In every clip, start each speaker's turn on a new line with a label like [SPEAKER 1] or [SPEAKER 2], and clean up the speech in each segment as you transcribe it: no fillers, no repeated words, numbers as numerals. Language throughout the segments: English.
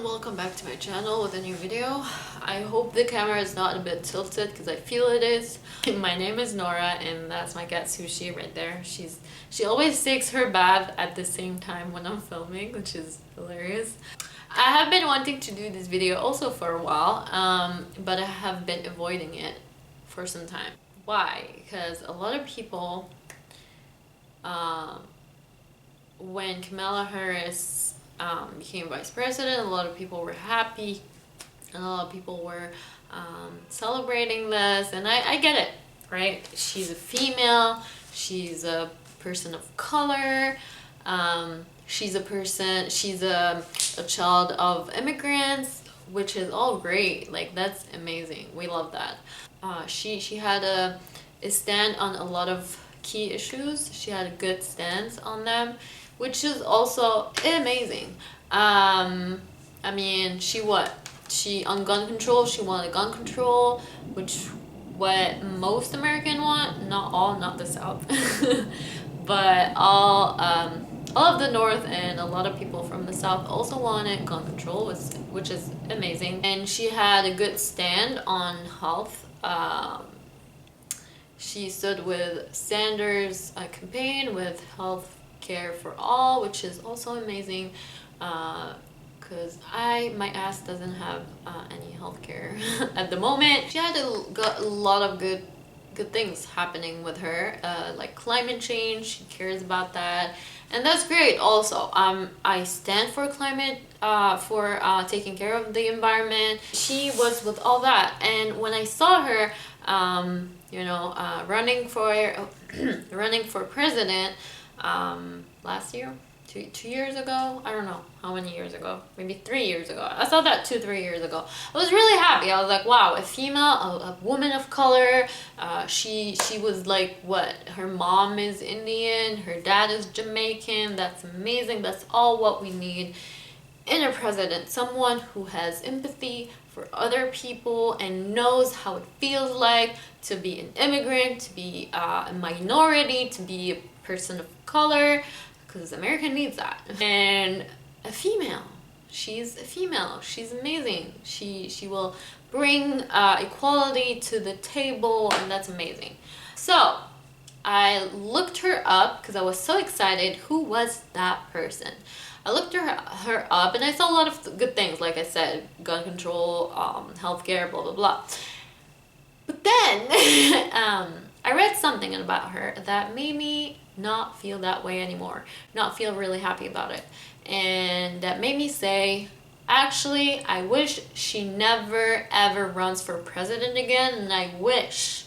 [SPEAKER 1] welcome back to my channel with a new video. I hope the camera is not a bit tilted because I feel it is. My name is Nora and that's my cat Sushi right there. She always takes her bath at the same time when I'm filming, which is hilarious. I have been wanting to do this video also for a while, but I have been avoiding it for some time. Why? Because a lot of people, when Kamala Harris became vice president, a lot of people were happy, and a lot of people were celebrating this, and I get it, right? She's a female, she's a person of color, she's a child of immigrants, which is all great. Like, that's amazing. We love that. She had a stand on a lot of key issues. She had a good stance on them, which is also amazing. I mean, she on gun control, she wanted gun control, which what most Americans want, not all, not the South, but all of the North and a lot of people from the South also wanted gun control, which is amazing. And she had a good stand on health. She stood with Sanders' campaign with health care for all, which is also amazing, because my ass doesn't have any health care at the moment. She had a lot of good things happening with her, like climate change. She cares about that, and that's great. Also, I stand for climate, for taking care of the environment. She was with all that, and when I saw her running for president last year, two years ago, I don't know how many years ago, maybe 3 years ago. I saw that 2-3 years ago. I was really happy. I was like, wow, a female, a woman of color. She was like, what, her mom is Indian, her dad is Jamaican. That's amazing. That's all what we need in a president. Someone who has empathy for other people and knows how it feels like to be an immigrant, to be a minority, to be a person of color, because America needs that. And a female, she's a female, she's amazing. She will bring equality to the table, and that's amazing. So I looked her up because I was so excited. Who was that person? I looked her up, and I saw a lot of good things, like I said, gun control, healthcare, blah, blah, blah. But then I read something about her that made me not feel that way anymore, not feel really happy about it. And that made me say, actually, I wish she never ever runs for president again, and I wish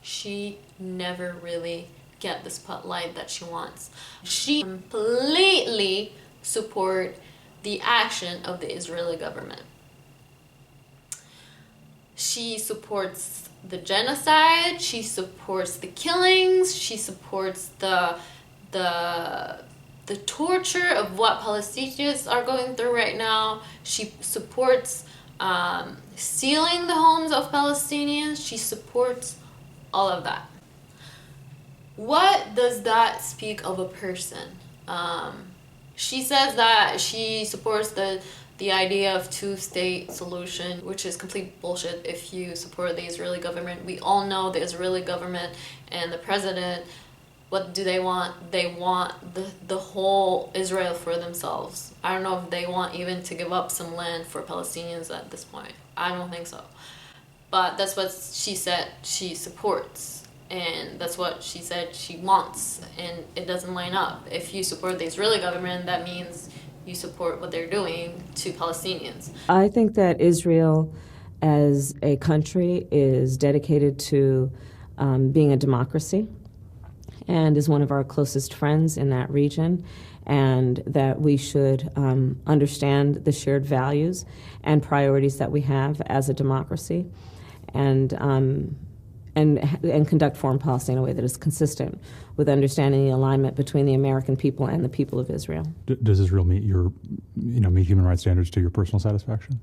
[SPEAKER 1] she never really get the spotlight that she wants. She completely support the action of the Israeli government. She supports the genocide, she supports the killings, she supports the torture of what Palestinians are going through right now. She supports stealing the homes of Palestinians. She supports all of that. What does that speak of a person? She says that she supports the idea of two-state solution, which is complete bullshit if you support the Israeli government. We all know the Israeli government and the president, what do they want? They want the whole Israel for themselves. I don't know if they want even to give up some land for Palestinians at this point. I don't think so. But that's what she said she supports. And that's what she said she wants, and it doesn't line up. If you support the Israeli government, that means you support what they're doing to Palestinians.
[SPEAKER 2] I think that Israel as a country is dedicated to being a democracy and is one of our closest friends in that region, and that we should understand the shared values and priorities that we have as a democracy, and conduct foreign policy in a way that is consistent with understanding the alignment between the American people and the people of Israel.
[SPEAKER 3] Does Israel meet meet human rights standards to your personal satisfaction?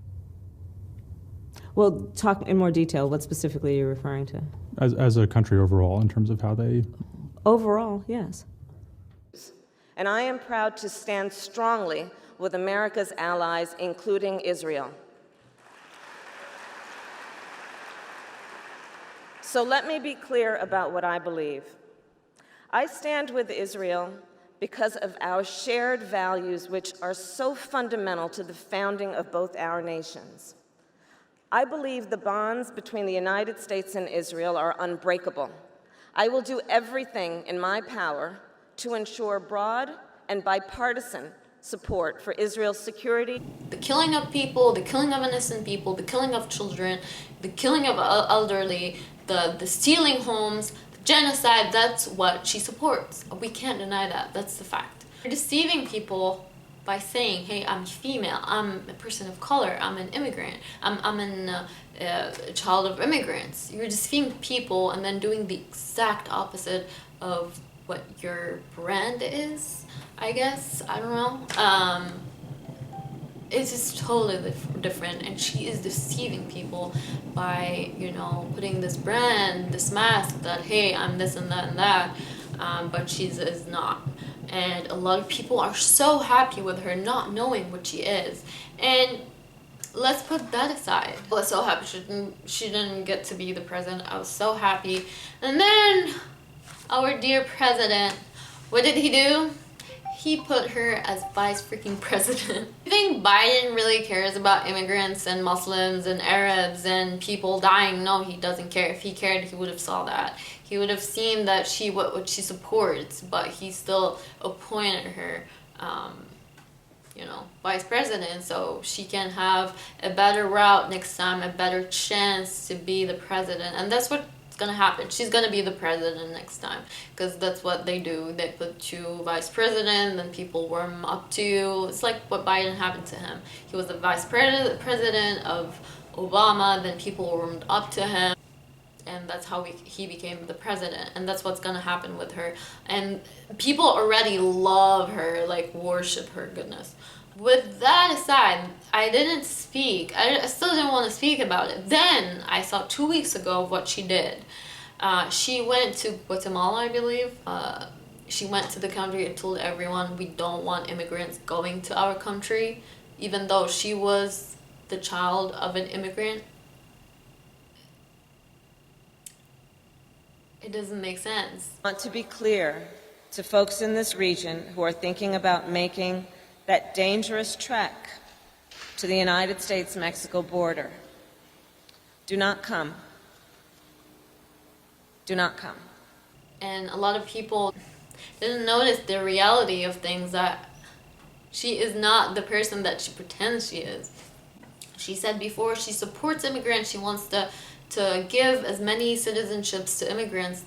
[SPEAKER 2] Well, talk in more detail. What specifically are you referring to?
[SPEAKER 3] As a country overall, in terms of how they...
[SPEAKER 2] Overall, yes.
[SPEAKER 4] And I am proud to stand strongly
[SPEAKER 2] with America's allies, including Israel. So let me be clear about what I believe. I stand with Israel because of our shared values, which are so fundamental to the founding of both our nations. I believe the bonds between the United States and Israel are unbreakable. I will do everything in my power to ensure broad and bipartisan support for Israel's security.
[SPEAKER 1] The killing of people, the killing of innocent people, the killing of children, the killing of elderly, the stealing homes, the genocide, that's what she supports. We can't deny that. That's the fact. You're deceiving people by saying, hey, I'm female, I'm a person of color, I'm an immigrant, I'm a child of immigrants. You're deceiving people and then doing the exact opposite of what your brand is, I guess. I don't know. It's just totally different, and she is deceiving people by, putting this brand, this mask that, hey, I'm this and that and that, but she is not. And a lot of people are so happy with her not knowing what she is. And let's put that aside. I was so happy she didn't get to be the president. I was so happy. And then our dear president, what did he do? He put her as vice freaking president. You think Biden really cares about immigrants and Muslims and Arabs and people dying? No, he doesn't care. If he cared, he would have saw that. He would have seen that what she supports, but he still appointed her, vice president, so she can have a better route next time, a better chance to be the president. And that's what's gonna happen. She's gonna be the president next time, because that's what they do. They put you vice president, then people warm up to you. It's like what Biden happened to him. He was the vice president of Obama, then people warmed up to him, and that's how he became the president. And that's what's gonna happen with her. And people already love her, like worship her goodness. With that aside, I didn't speak. I still didn't want to speak about it. Then I saw 2 weeks ago what she did. She went to Guatemala, I believe. She went to the country and told everyone we don't want immigrants going to our country, even though she was the child of an immigrant. It doesn't make sense.
[SPEAKER 2] I want to be clear to folks in this region who are thinking about making that dangerous trek to the United States-Mexico border. Do not come. Do not come.
[SPEAKER 1] And a lot of people didn't notice the reality of things, that she is not the person that she pretends she is. She said before she supports immigrants, she wants to give as many citizenships to immigrants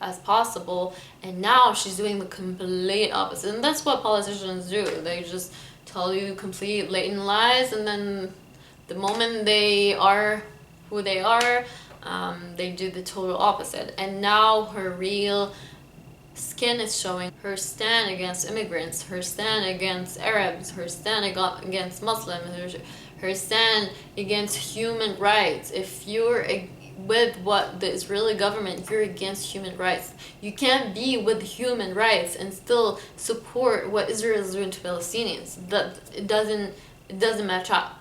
[SPEAKER 1] as possible, and now she's doing the complete opposite. And that's what politicians do. They just tell you complete blatant lies, and then the moment they are who they are, they do the total opposite. And now her real skin is showing. Her stand against immigrants, her stand against Arabs, her stand against Muslims, her stand against human rights. If you're with what the Israeli government, you're against human rights. You can't be with human rights and still support what Israel is doing to Palestinians. That it doesn't match up.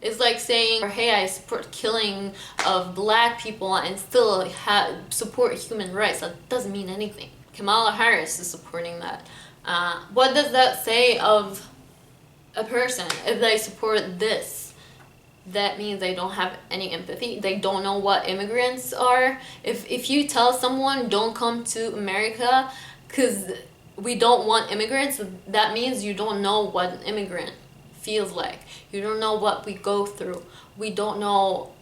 [SPEAKER 1] It's like saying, hey, I support killing of black people and still support human rights. That doesn't mean anything. Kamala Harris is supporting that. What does that say of a person if they support this? That means they don't have any empathy. They don't know what immigrants are. If you tell someone don't come to America because we don't want immigrants, that means you don't know what an immigrant feels like. You don't know what we go through. We don't know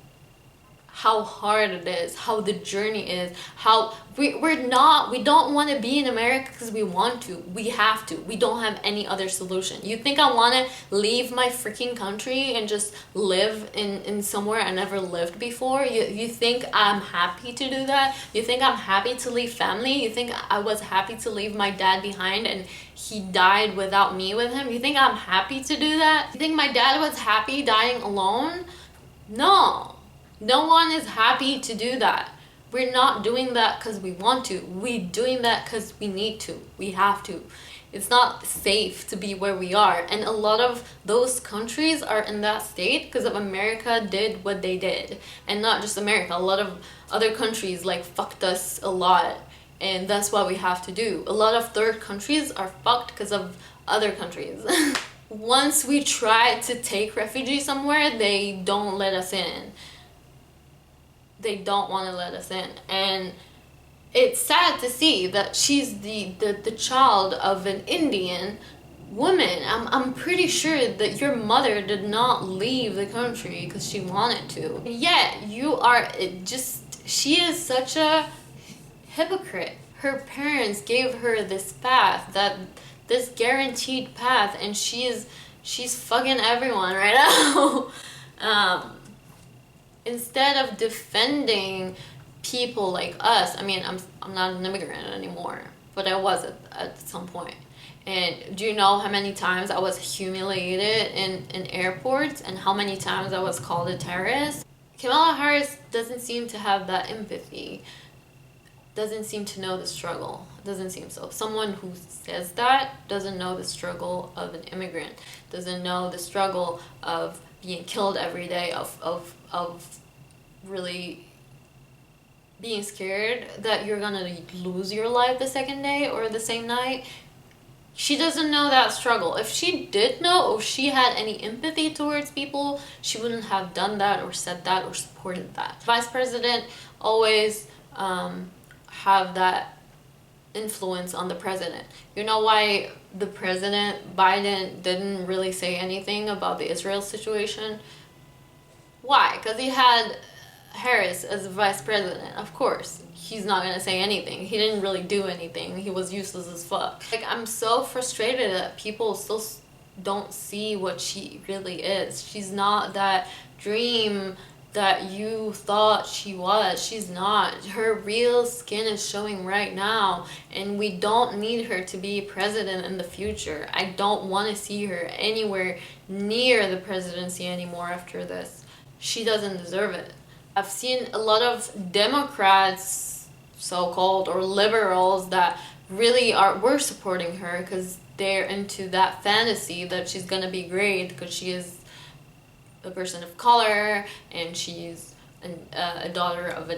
[SPEAKER 1] how hard it is, how the journey is, how we don't want to be in America because we want to. We have to. We don't have any other solution. You think I want to leave my freaking country and just live in somewhere I never lived before? You think I'm happy to do that? You think I'm happy to leave family? You think I was happy to leave my dad behind and he died without me with him? You think I'm happy to do that? You think my dad was happy dying alone? No. No one is happy to do that. We're not doing that because we want to. We're doing that because we need to. We have to. It's not safe to be where we are. And a lot of those countries are in that state because of America did what they did. And not just America, a lot of other countries like fucked us a lot. And that's what we have to do. A lot of third countries are fucked because of other countries. Once we try to take refugees somewhere, they don't let us in. They don't want to let us in. And it's sad to see that she's the child of an Indian woman. I'm pretty sure that your mother did not leave the country because she wanted to. Yet you are she is such a hypocrite. Her parents gave her this path, this guaranteed path, and she's fucking everyone right now. Instead of defending people like us, I mean, I'm not an immigrant anymore, but I was at some point. And do you know how many times I was humiliated in airports and how many times I was called a terrorist? Kamala Harris doesn't seem to have that empathy, doesn't seem to know the struggle. Doesn't seem so. Someone who says that doesn't know the struggle of an immigrant, doesn't know the struggle of being killed every day, of really being scared that you're gonna lose your life the second day or the same night. She doesn't know that struggle. If she did know, or she had any empathy towards people, she wouldn't have done that or said that or supported that. Vice President always have that influence on the president. You know why the president, Biden, didn't really say anything about the Israel situation? Why? Because he had Harris as vice president. Of course, he's not gonna say anything. He didn't really do anything. He was useless as fuck. Like, I'm so frustrated that people still don't see what she really is. She's not that dream that you thought she was. She's not. Her real skin is showing right now, and we don't need her to be president in the future. I don't want to see her anywhere near the presidency anymore after this. She doesn't deserve it. I've seen a lot of Democrats, so-called, or liberals that really were supporting her because they're into that fantasy that she's gonna be great because she is a person of color and she's a daughter of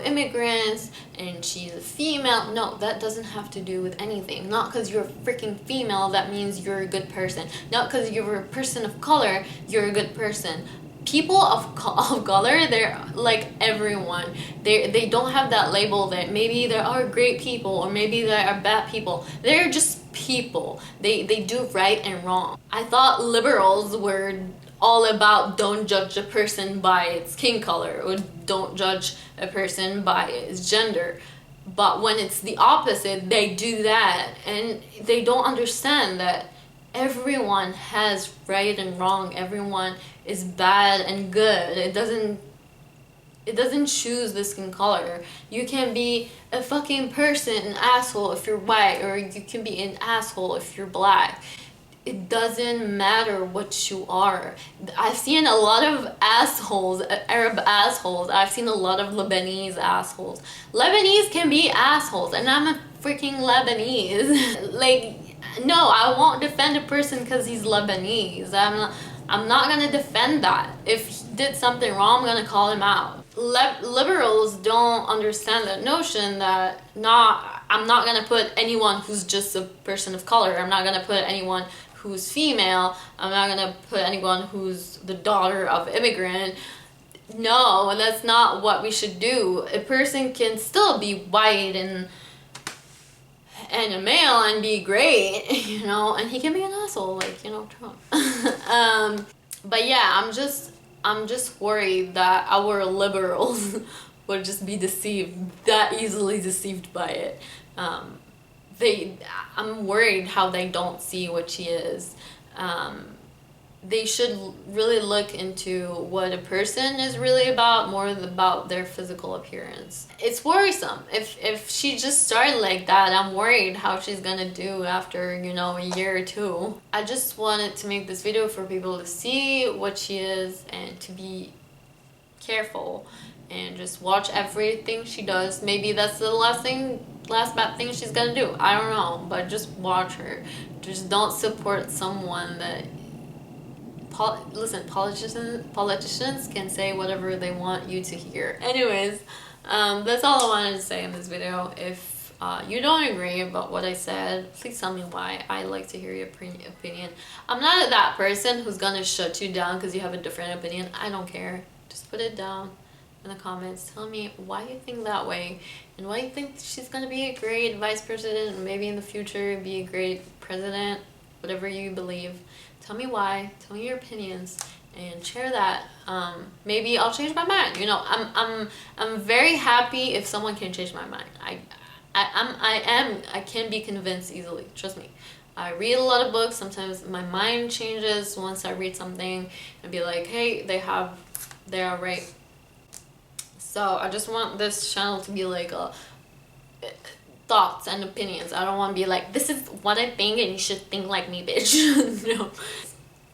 [SPEAKER 1] immigrants and she's a female. No, that doesn't have to do with anything. Not because you're a freaking female that means you're a good person. Not because you're a person of color you're a good person. People of color, they're like everyone. They don't have that label that maybe there are great people or maybe there are bad people. They're just people. They do right and wrong. I thought liberals were all about don't judge a person by its skin color or don't judge a person by its gender. But when it's the opposite, they do that, and they don't understand that everyone has right and wrong. Everyone is bad and good. It doesn't choose the skin color. You can be a fucking person, an asshole if you're white, or you can be an asshole if you're black. It doesn't matter what you are. I've seen a lot of assholes, Arab assholes. I've seen a lot of Lebanese assholes. Lebanese can be assholes, and I'm a freaking Lebanese. Like, no, I won't defend a person because he's Lebanese. I'm not gonna defend that. If he did something wrong, I'm gonna call him out. Liberals don't understand that notion that I'm not gonna put anyone who's just a person of color. I'm not gonna put anyone who's female. I'm not gonna put anyone who's the daughter of immigrant. No, that's not what we should do. A person can still be white and a male and be great, you know, and he can be an asshole, like, you know, Trump. But yeah, I'm just worried that our liberals would just be that easily deceived by it. I'm worried how they don't see what she is. They should really look into what a person is really about, more about their physical appearance. It's worrisome. If she just started like that, I'm worried how she's gonna do after, you know, a year or two. I just wanted to make this video for people to see what she is and to be careful and just watch everything she does. Maybe that's the last bad thing she's gonna do. I don't know, but just watch her. Just don't support someone that. Listen, politicians can say whatever they want you to hear. Anyways, that's all I wanted to say in this video. If you don't agree about what I said, please tell me why. I like to hear your opinion. I'm not that person who's gonna shut you down because you have a different opinion. I don't care. Just put it down in the comments. Tell me why you think that way and why you think she's gonna be a great vice president, maybe in the future be a great president, whatever you believe. Tell me why. Tell me your opinions and share that. Maybe I'll change my mind. You know, I'm very happy if someone can change my mind. I can be convinced easily. Trust me. I read a lot of books. Sometimes my mind changes once I read something and be like, hey, they are right. So I just want this channel to be like thoughts and opinions. I don't want to be like, this is what I think and you should think like me, bitch. No.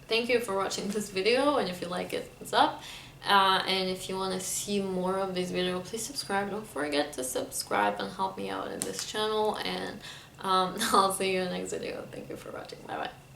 [SPEAKER 1] Thank you for watching this video, and if you like it, thumbs up. And if you want to see more of this video, please subscribe. Don't forget to subscribe and help me out in this channel, and I'll see you in the next video. Thank you for watching. Bye bye.